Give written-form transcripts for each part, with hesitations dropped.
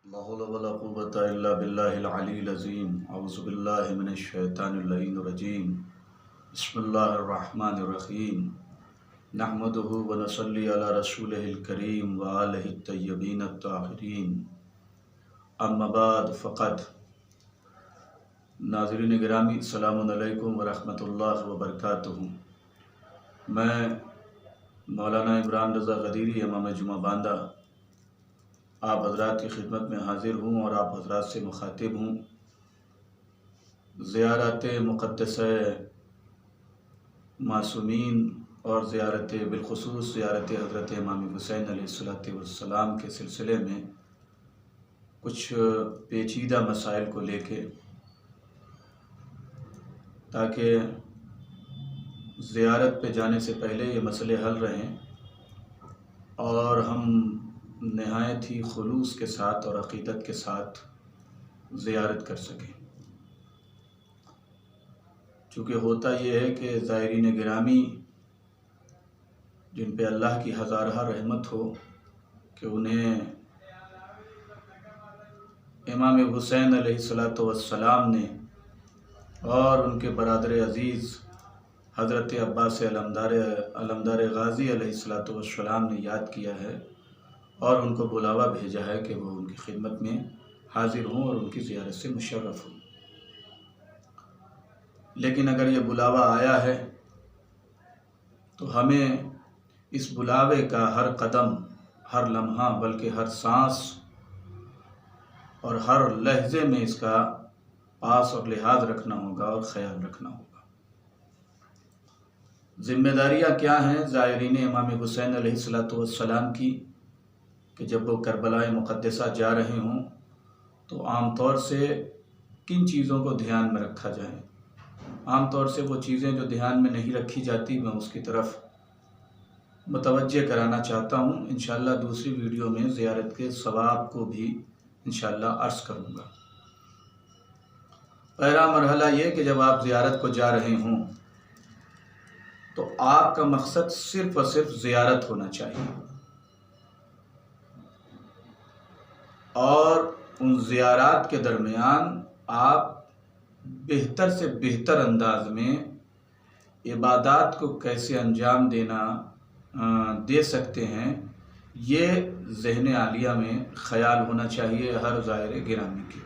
لا حول ولا قوة إلا بالله العلي العظيم أعوذ بالله من الشيطان اللعين الرجيم بسم الله الرحمن الرحيم نحمده ونصلي على رسوله الكريم وآله الطيبين الطاهرين اما بعد فقط ناظرین گرامی السلام علیکم ورحمۃ اللہ وبرکاتہ۔ میں مولانا عمران رضا غدیری امام جمعہ باندہ آپ حضرات کی خدمت میں حاضر ہوں اور آپ حضرات سے مخاطب ہوں۔ زیارت مقدسہ معصومین اور بالخصوص زیارت حضرت امام حسین علیہ السلام کے سلسلے میں کچھ پیچیدہ مسائل کو لے کے، تاکہ زیارت پہ جانے سے پہلے یہ مسئلے حل رہیں اور ہم نہایت ہی خلوص کے ساتھ اور عقیدت کے ساتھ زیارت کر سکیں۔ چونکہ ہوتا یہ ہے کہ زائرین گرامی جن پہ اللہ کی ہزارہ رحمت ہو کہ انہیں امام حسین علیہ السلام نے اور ان کے برادر عزیز حضرت عباس علمدار غازی علیہ السلام نے یاد کیا ہے اور ان کو بلاوا بھیجا ہے کہ وہ ان کی خدمت میں حاضر ہوں اور ان کی زیارت سے مشرف ہوں۔ لیکن اگر یہ بلاوا آیا ہے تو ہمیں اس بلاوے کا ہر قدم، ہر لمحہ، بلکہ ہر سانس اور ہر لحظے میں اس کا پاس اور لحاظ رکھنا ہوگا اور خیال رکھنا ہوگا۔ ذمہ داریاں کیا ہیں زائرین امام حسین علیہ السلام کی کہ جب وہ کربلا مقدسہ جا رہے ہوں تو عام طور سے کن چیزوں کو دھیان میں رکھا جائے؟ عام طور سے وہ چیزیں جو دھیان میں نہیں رکھی جاتی میں اس کی طرف متوجہ کرانا چاہتا ہوں۔ انشاءاللہ دوسری ویڈیو میں زیارت کے ثواب کو بھی انشاءاللہ عرض کروں گا۔ پہلا مرحلہ یہ کہ جب آپ زیارت کو جا رہے ہوں تو آپ کا مقصد صرف اور صرف زیارت ہونا چاہیے، اور ان زیارات کے درمیان آپ بہتر سے بہتر انداز میں عبادات کو کیسے انجام دے سکتے ہیں، یہ ذہن عالیہ میں خیال ہونا چاہیے ہر زائر گرامی کے۔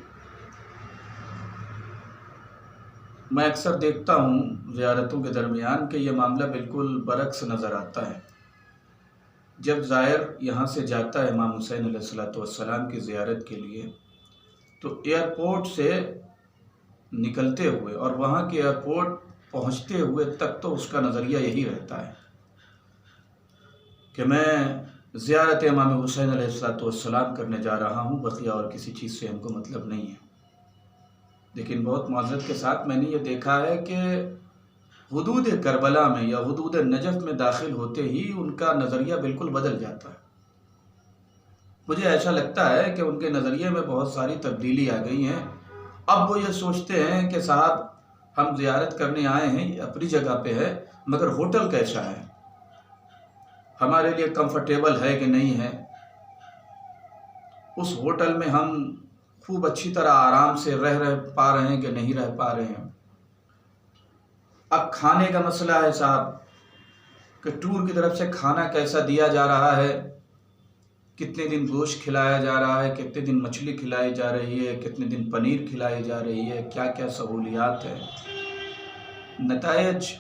میں اکثر دیکھتا ہوں زیارتوں کے درمیان کہ یہ معاملہ بالکل برعکس نظر آتا ہے۔ جب زائر یہاں سے جاتا ہے امام حسین علیہ السلام کی زیارت کے لیے تو ایئرپورٹ سے نکلتے ہوئے اور وہاں کے ایئرپورٹ پہنچتے ہوئے تک تو اس کا نظریہ یہی رہتا ہے کہ میں زیارت امام حسین علیہ السلام کرنے جا رہا ہوں، بقیہ اور کسی چیز سے ہم کو مطلب نہیں ہے۔ لیکن بہت معذرت کے ساتھ میں نے یہ دیکھا ہے کہ حدود کربلا میں یا حدود نجف میں داخل ہوتے ہی ان کا نظریہ بالکل بدل جاتا ہے۔ مجھے ایسا لگتا ہے کہ ان کے نظریے میں بہت ساری تبدیلی آ گئی ہیں۔ اب وہ یہ سوچتے ہیں کہ صاحب ہم زیارت کرنے آئے ہیں، اپنی جگہ پہ ہے، مگر ہوٹل کیسا ہے، ہمارے لیے کمفرٹیبل ہے کہ نہیں ہے، اس ہوٹل میں ہم خوب اچھی طرح آرام سے رہ پا رہے ہیں کہ نہیں رہ پا رہے ہیں۔ اب کھانے کا مسئلہ ہے صاحب کہ ٹور کی طرف سے کھانا کیسا دیا جا رہا ہے، کتنے دن گوشت کھلایا جا رہا ہے، کتنے دن مچھلی کھلائی جا رہی ہے، کتنے دن پنیر کھلائی جا رہی ہے، کیا کیا سہولیات ہیں۔ نتائج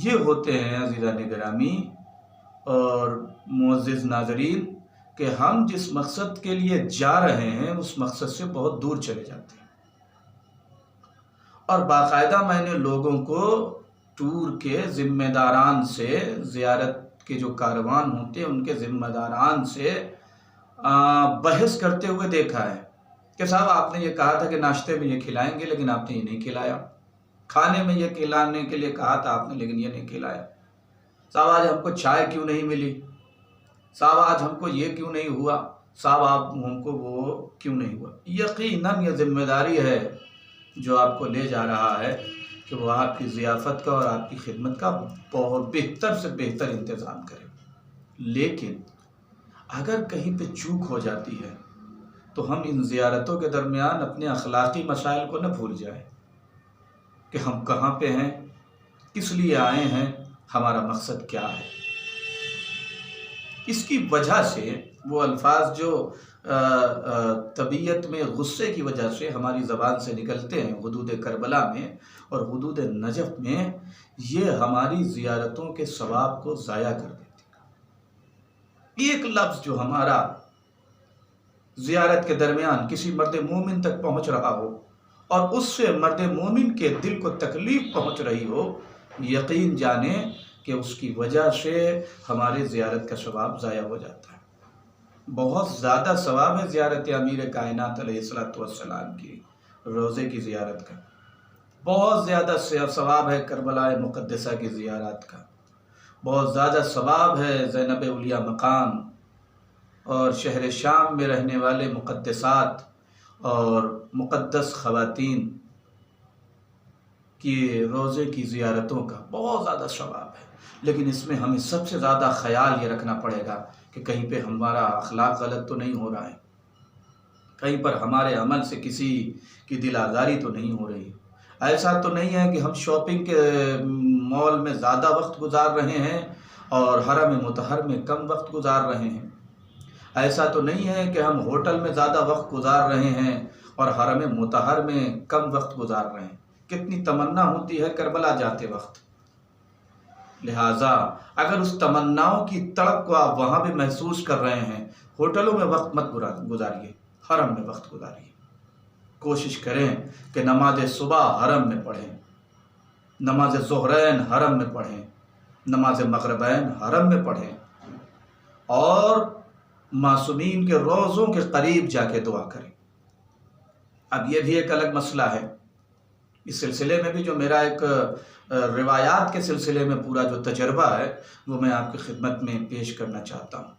یہ ہوتے ہیں عزیزان گرامی اور معزز ناظرین کہ ہم جس مقصد کے لیے جا رہے ہیں اس مقصد سے بہت دور چلے جاتے ہیں۔ اور باقاعدہ میں نے لوگوں کو ٹور کے ذمہ داران سے، زیارت کے جو کاروان ہوتے ہیں ان کے ذمہ داران سے بحث کرتے ہوئے دیکھا ہے کہ صاحب آپ نے یہ کہا تھا کہ ناشتے میں یہ کھلائیں گے لیکن آپ نے یہ نہیں کھلایا، کھانے میں یہ کھلانے کے لیے کہا تھا آپ نے لیکن یہ نہیں کھلایا، صاحب آج ہم کو چائے کیوں نہیں ملی، صاحب آج ہم کو یہ کیوں نہیں ہوا، صاحب آپ ہم کو وہ کیوں نہیں ہوا۔ یقیناً یہ ذمہ داری ہے جو آپ کو لے جا رہا ہے کہ وہ آپ کی ضیافت کا اور آپ کی خدمت کا بہت بہتر سے بہتر انتظام کرے۔ لیکن اگر کہیں پہ چوک ہو جاتی ہے تو ہم ان زیارتوں کے درمیان اپنے اخلاقی مسائل کو نہ بھول جائیں کہ ہم کہاں پہ ہیں، کس لیے آئے ہیں، ہمارا مقصد کیا ہے۔ اس کی وجہ سے وہ الفاظ جو طبیعت میں غصے کی وجہ سے ہماری زبان سے نکلتے ہیں حدود کربلا میں اور حدود نجف میں، یہ ہماری زیارتوں کے ثواب کو ضائع کر دیتے ہیں۔ ایک لفظ جو ہمارا زیارت کے درمیان کسی مرد مومن تک پہنچ رہا ہو اور اس سے مرد مومن کے دل کو تکلیف پہنچ رہی ہو، یقین جانیں کہ اس کی وجہ سے ہمارے زیارت کا ثواب ضائع ہو جاتا ہے۔ بہت زیادہ ثواب ہے زیارت امیر کائنات علیہ السلام کی روضے کی زیارت کا، بہت زیادہ ثواب ہے کربلا مقدسہ کی زیارت کا، بہت زیادہ ثواب ہے زینب اولیاء مقام اور شہر شام میں رہنے والے مقدسات اور مقدس خواتین کی روضے کی زیارتوں کا بہت زیادہ ثواب ہے۔ لیکن اس میں ہمیں سب سے زیادہ خیال یہ رکھنا پڑے گا کہ کہیں پہ ہمارا اخلاق غلط تو نہیں ہو رہا ہے، کہیں پر ہمارے عمل سے کسی کی دل آزاری تو نہیں ہو رہی۔ ایسا تو نہیں ہے کہ ہم شاپنگ کے مال میں زیادہ وقت گزار رہے ہیں اور حرم مطہر میں کم وقت گزار رہے ہیں۔ ایسا تو نہیں ہے کہ ہم ہوٹل میں زیادہ وقت گزار رہے ہیں اور حرم مطہر میں کم وقت گزار رہے ہیں۔ کتنی تمنا ہوتی ہے کربلا جاتے وقت، لہٰذا اگر اس تمناؤں کی تڑپ کو آپ وہاں بھی محسوس کر رہے ہیں، ہوٹلوں میں وقت مت گزاریے، حرم میں وقت گزاریے۔ کوشش کریں کہ نماز صبح حرم میں پڑھیں، نماز ظہرین حرم میں پڑھیں، نماز مغربین حرم میں پڑھیں، اور معصومین کے روضوں کے قریب جا کے دعا کریں۔ اب یہ بھی ایک الگ مسئلہ ہے، اس سلسلے میں بھی جو میرا ایک روایات کے سلسلے میں پورا جو تجربہ ہے وہ میں آپ کی خدمت میں پیش کرنا چاہتا ہوں۔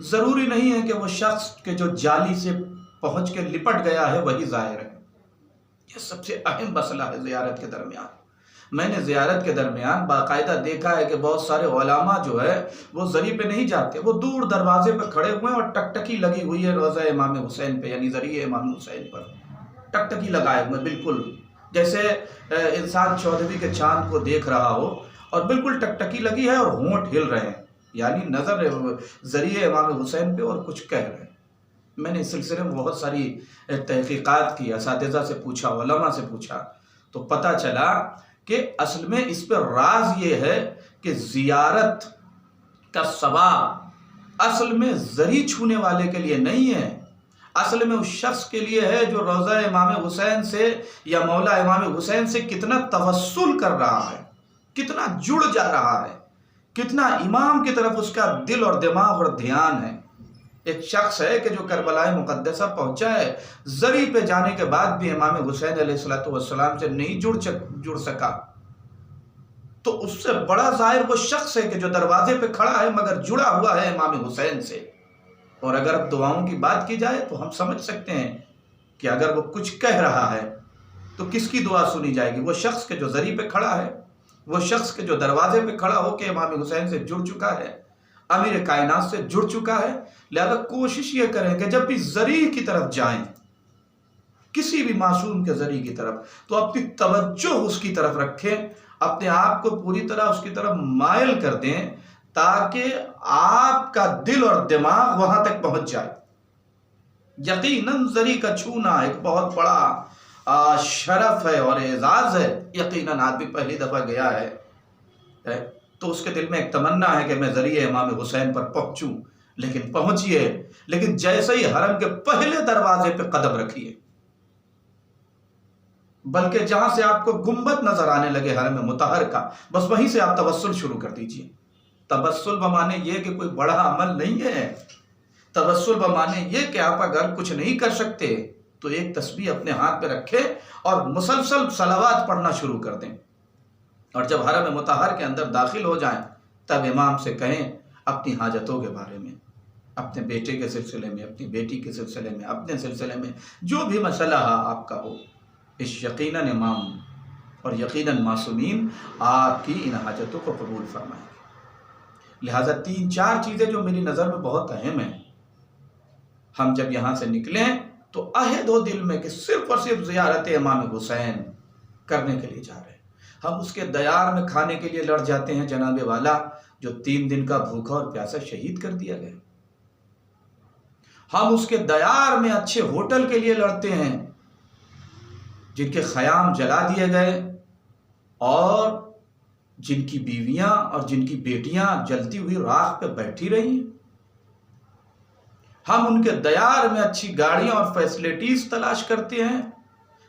ضروری نہیں ہے کہ وہ شخص کے جو جالی سے پہنچ کے لپٹ گیا ہے وہی ظاہر ہے، یہ سب سے اہم مسئلہ ہے زیارت کے درمیان۔ میں نے زیارت کے درمیان باقاعدہ دیکھا ہے کہ بہت سارے علماء جو ہے وہ ذریعے پہ نہیں جاتے، وہ دور دروازے پہ کھڑے ہوئے ہیں اور ٹکٹکی لگی ہوئی ہے روضہ امام حسین پہ، یعنی ذریعے امام حسین پر ٹکٹکی لگائے ہوئے، بالکل جیسے انسان چودھویں کے چاند کو دیکھ رہا ہو اور بالکل ٹکٹکی لگی ہے اور ہونٹ ہل رہے ہیں، یعنی نظر ذریعے امام حسین پہ اور کچھ کہہ رہے ہیں۔ میں نے اس سلسلے میں بہت ساری تحقیقات کی، اساتذہ سے پوچھا، علماء سے پوچھا، تو پتہ چلا کہ اصل میں اس پہ راز یہ ہے کہ زیارت کا ثواب اصل میں زری چھونے والے کے لیے نہیں ہے، اصل میں اس شخص کے لیے ہے جو روضہ امام حسین سے یا مولا امام حسین سے کتنا توسل کر رہا ہے، کتنا جڑ جا رہا ہے، کتنا امام کی طرف اس کا دل اور دماغ اور دھیان ہے۔ ایک شخص ہے کہ جو کربلا مقدسہ پہنچا ہے، زری پہ جانے کے بعد بھی امام حسین علیہ السلام سے نہیں جڑ سکا، تو اس سے بڑا ظاہر وہ شخص ہے کہ جو دروازے پہ کھڑا ہے مگر جڑا ہوا ہے امام حسین سے۔ اور اگر اب دعاؤں کی بات کی جائے تو ہم سمجھ سکتے ہیں کہ اگر وہ کچھ کہہ رہا ہے تو کس کی دعا سنی جائے گی؟ وہ شخص کے جو زری پہ کھڑا ہے، وہ شخص کے جو دروازے پہ کھڑا ہو کے امام حسین سے جڑ چکا ہے، امیر کائنات سے جڑ چکا ہے۔ لہذا کوشش یہ کریں کہ جب بھی ذریعہ کی طرف جائیں، کسی بھی معصوم کے ذریعہ کی طرف، تو اپنی توجہ اس کی طرف رکھیں، اپنے آپ کو پوری طرح اس کی طرف مائل کر دیں تاکہ آپ کا دل اور دماغ وہاں تک پہنچ جائے۔ یقیناً ذریعہ کا چھونا ایک بہت بڑا شرف ہے اور اعزاز ہے۔ یقیناً آدمی پہلی دفعہ گیا ہے تو اس کے دل میں ایک تمنا ہے کہ میں ذریعہ امام حسین پر پہنچوں، لیکن پہنچیے، لیکن جیسے ہی حرم کے پہلے دروازے پہ قدم رکھیے، بلکہ جہاں سے آپ کو گنبد نظر آنے لگے حرم مطہر کا، بس وہیں سے آپ توسل شروع کر دیجئے۔ توسل بمانے یہ کہ کوئی بڑا عمل نہیں ہے، توسل بمانے یہ کہ آپ اگر کچھ نہیں کر سکتے تو ایک تسبیح اپنے ہاتھ پہ رکھیں اور مسلسل صلوات پڑھنا شروع کر دیں، اور جب حرم مطہر کے اندر داخل ہو جائیں تب امام سے کہیں اپنی حاجتوں کے بارے میں، اپنے بیٹے کے سلسلے میں، اپنی بیٹی کے سلسلے میں، اپنے سلسلے میں جو بھی مسئلہ آپ کا ہو، اس یقیناً امام اور یقیناً معصومین آپ کی ان حاجتوں کو قبول فرمائیں گے۔ لہٰذا 3-4 چیزیں جو میری نظر میں بہت اہم ہیں، ہم جب یہاں سے نکلیں تو عہد ہو دل میں کہ صرف اور صرف زیارت امام حسین کرنے کے لیے جا رہے ہیں۔ ہم اس کے دیار میں کھانے کے لیے لڑ جاتے ہیں جناب والا، جو 3 دن کا بھوکا اور پیاسا شہید کر دیا گیا۔ ہم اس کے دیار میں اچھے ہوٹل کے لیے لڑتے ہیں جن کے خیام جلا دیے گئے اور جن کی بیویاں اور جن کی بیٹیاں جلتی ہوئی راکھ پہ بیٹھی رہی ہیں۔ ہم ان کے دیار میں اچھی گاڑیاں اور فیسلٹیز تلاش کرتے ہیں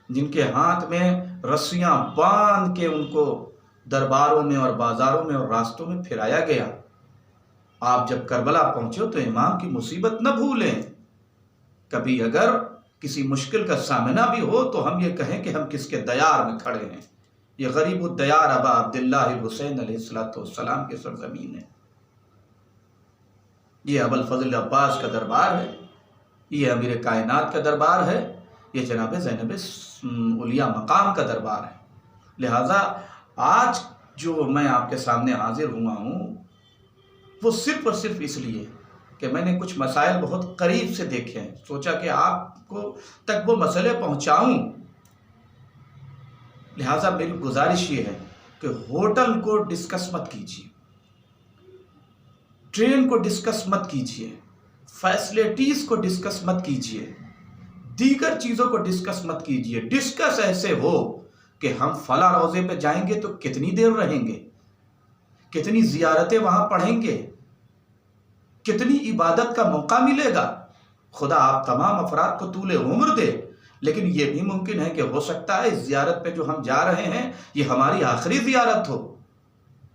جن کے ہاتھ میں رسیاں باندھ کے ان کو درباروں میں اور بازاروں میں اور راستوں میں پھرایا گیا۔ آپ جب کربلا پہنچے تو امام کی مصیبت نہ بھولیں۔ کبھی اگر کسی مشکل کا سامنا بھی ہو تو ہم یہ کہیں کہ ہم کس کے دیار میں کھڑے ہیں۔ یہ غریب الدیار ابا عبداللہ الحسین علیہ السلام کی سرزمین ہے۔ یہ ابو الفضل عباس کا دربار ہے، یہ امیر کائنات کا دربار ہے، یہ جناب زینب علیہ مقام کا دربار ہے۔ لہٰذا آج جو میں آپ کے سامنے حاضر ہوا ہوں وہ صرف اور صرف اس لیے کہ میں نے کچھ مسائل بہت قریب سے دیکھے ہیں، سوچا کہ آپ کو تک وہ مسئلے پہنچاؤں۔ لہٰذا میری گزارش یہ ہے کہ ہوٹل کو ڈسکس مت کیجیے، ٹرین کو ڈسکس مت کیجیے، فیسلٹیز کو ڈسکس مت کیجیے، دیگر چیزوں کو ڈسکس مت کیجیے۔ ڈسکس ایسے ہو کہ ہم فلاں روضے پہ جائیں گے تو کتنی دیر رہیں گے، کتنی زیارتیں وہاں پڑھیں گے، کتنی عبادت کا موقع ملے گا۔ خدا آپ تمام افراد کو طول عمر دے، لیکن یہ بھی ممکن ہے کہ ہو سکتا ہے اس زیارت پہ جو ہم جا رہے ہیں یہ ہماری آخری زیارت ہو،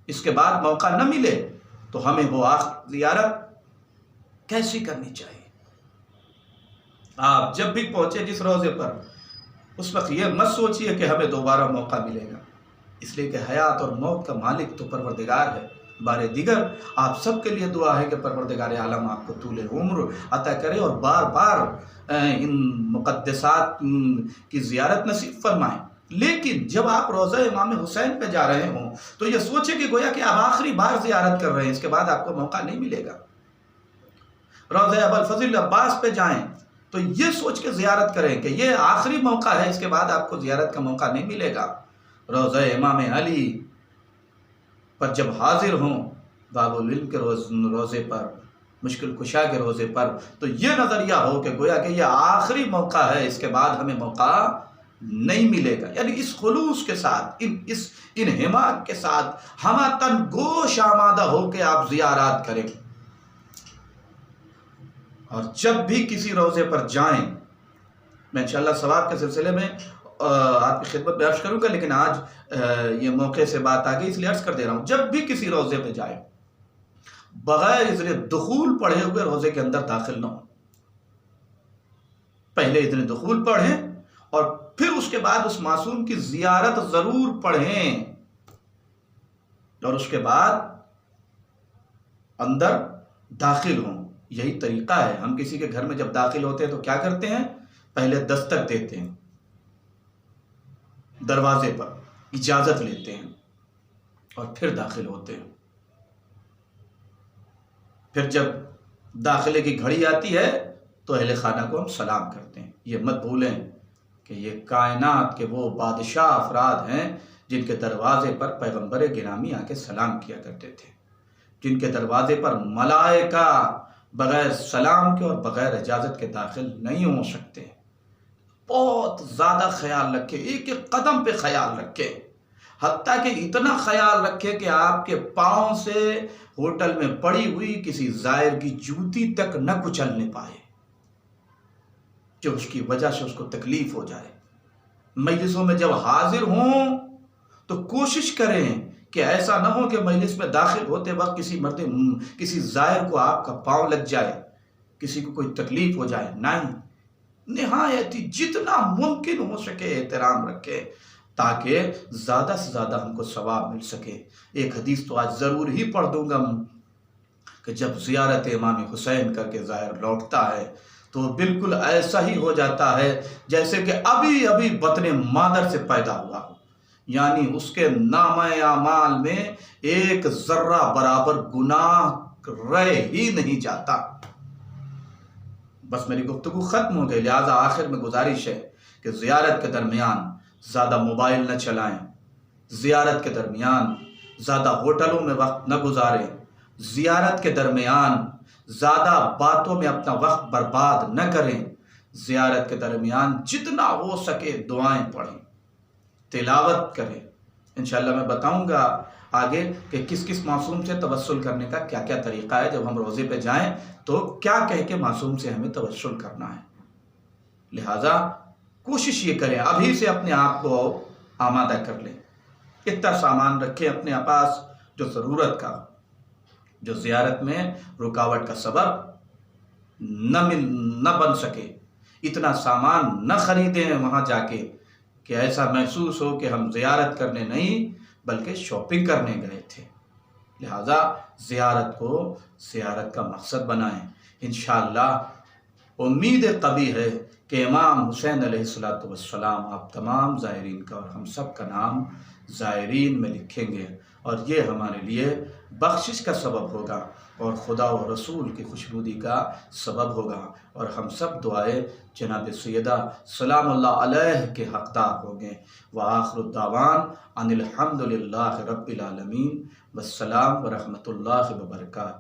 اس کے بعد موقع نہ ملے تو ہمیں وہ آخری زیارت کیسی کرنی چاہیے۔ آپ جب بھی پہنچے جس روضے پر اس وقت یہ مت سوچیے کہ ہمیں دوبارہ موقع ملے گا، اس لیے کہ حیات اور موت کا مالک تو پروردگار ہے۔ بار دیگر آپ سب کے لیے دعا ہے کہ پروردگار عالم آپ کو طول عمر عطا کرے اور بار بار ان مقدسات کی زیارت نصیب فرمائیں۔ لیکن جب آپ روضہ امام حسین پہ جا رہے ہوں تو یہ سوچیں کہ گویا کہ آپ آخری بار زیارت کر رہے ہیں، اس کے بعد آپ کو موقع نہیں ملے گا۔ روضہ ابو الفضل عباس پہ جائیں تو یہ سوچ کے زیارت کریں کہ یہ آخری موقع ہے، اس کے بعد آپ کو زیارت کا موقع نہیں ملے گا۔ روضہ امام علی پر جب حاضر ہوں باب العلم کے روزے پر، مشکل کشا کے روزے پر، تو یہ نظریہ ہو کہ گویا کہ یہ آخری موقع ہے، اس کے بعد ہمیں موقع نہیں ملے گا۔ یعنی اس خلوص کے ساتھ، اس انہماک کے ساتھ ہمہ تن گوش آمادہ ہو کے آپ زیارات کریں۔ اور جب بھی کسی روزے پر جائیں، میں انشاءاللہ ثواب کے سلسلے میں آپ کی خدمت میں عرض کروں گا، لیکن آج یہ موقع سے بات آ گئی اس لیے عرض کر دے رہا ہوں، جب بھی کسی روزے پہ جائیں بغیر اذن دخول پڑھے ہوئے روزے کے اندر داخل نہ ہوں۔ پہلے اذن دخول پڑھیں اور پھر اس کے بعد اس معصوم کی زیارت ضرور پڑھیں، اور اس کے بعد اندر داخل ہوں۔ یہی طریقہ ہے۔ ہم کسی کے گھر میں جب داخل ہوتے ہیں تو کیا کرتے ہیں؟ پہلے دستک دیتے ہیں، دروازے پر اجازت لیتے ہیں اور پھر داخل ہوتے ہیں۔ پھر جب داخلے کی گھڑی آتی ہے تو اہل خانہ کو ہم سلام کرتے ہیں۔ یہ مت بھولیں کہ یہ کائنات کے وہ بادشاہ افراد ہیں جن کے دروازے پر پیغمبر گرامی آ کے سلام کیا کرتے تھے، جن کے دروازے پر ملائکہ بغیر سلام کے اور بغیر اجازت کے داخل نہیں ہو سکتے۔ بہت زیادہ خیال رکھیں، ایک ایک قدم پہ خیال رکھیں، حتیٰ کہ اتنا خیال رکھیں کہ آپ کے پاؤں سے ہوٹل میں پڑی ہوئی کسی زائر کی جوتی تک نہ کچلنے پائے جو اس کی وجہ سے اس کو تکلیف ہو جائے۔ مجلسوں میں جب حاضر ہوں تو کوشش کریں کہ ایسا نہ ہو کہ مجلس میں داخل ہوتے وقت کسی زائر کو آپ کا پاؤں لگ جائے، کسی کو کوئی تکلیف ہو جائے۔ نہیں، نہایت جتنا ممکن ہو سکے احترام رکھے تاکہ زیادہ سے زیادہ ہم کو ثواب مل سکے۔ ایک حدیث تو آج ضرور ہی پڑھ دوں گا کہ جب زیارت امام حسین کر کے زائر لوٹتا ہے تو بالکل ایسا ہی ہو جاتا ہے جیسے کہ ابھی ابھی بطن مادر سے پیدا ہوا ہو، یعنی اس کے نامہ اعمال میں ایک ذرہ برابر گناہ رہ ہی نہیں جاتا۔ بس میری گفتگو ختم ہو گئی، لہٰذا آخر میں گزارش ہے کہ زیارت کے درمیان زیادہ موبائل نہ چلائیں، زیارت کے درمیان زیادہ ہوٹلوں میں وقت نہ گزاریں، زیارت کے درمیان زیادہ باتوں میں اپنا وقت برباد نہ کریں، زیارت کے درمیان جتنا ہو سکے دعائیں پڑھیں، تلاوت کریں۔ انشاءاللہ میں بتاؤں گا آگے کہ کس کس معصوم سے توسل کرنے کا کیا کیا طریقہ ہے، جب ہم روزے پہ جائیں تو کیا کہہ کے معصوم سے ہمیں توسل کرنا ہے۔ لہٰذا کوشش یہ کریں ابھی سے اپنے آپ کو آمادہ کر لیں، اتنا سامان رکھیں اپنے پاس جو ضرورت کا، جو زیارت میں رکاوٹ کا سبب نہ بن سکے، اتنا سامان نہ خریدیں وہاں جا کے کہ ایسا محسوس ہو کہ ہم زیارت کرنے نہیں بلکہ شاپنگ کرنے گئے تھے۔ لہٰذا زیارت کو زیارت کا مقصد بنائیں۔ انشاءاللہ امید قوی ہے کہ امام حسین علیہ السلام آپ تمام زائرین کا اور ہم سب کا نام زائرین میں لکھیں گے، اور یہ ہمارے لیے بخشش کا سبب ہوگا اور خدا و رسول کی خوشنودی کا سبب ہوگا، اور ہم سب دعائے جناب سیدہ سلام اللہ علیہ کے حقدار ہوں گے۔ وآخر الدعوان ان الحمد للہ رب العالمین، والسلام ورحمۃ اللہ وبرکاتہ۔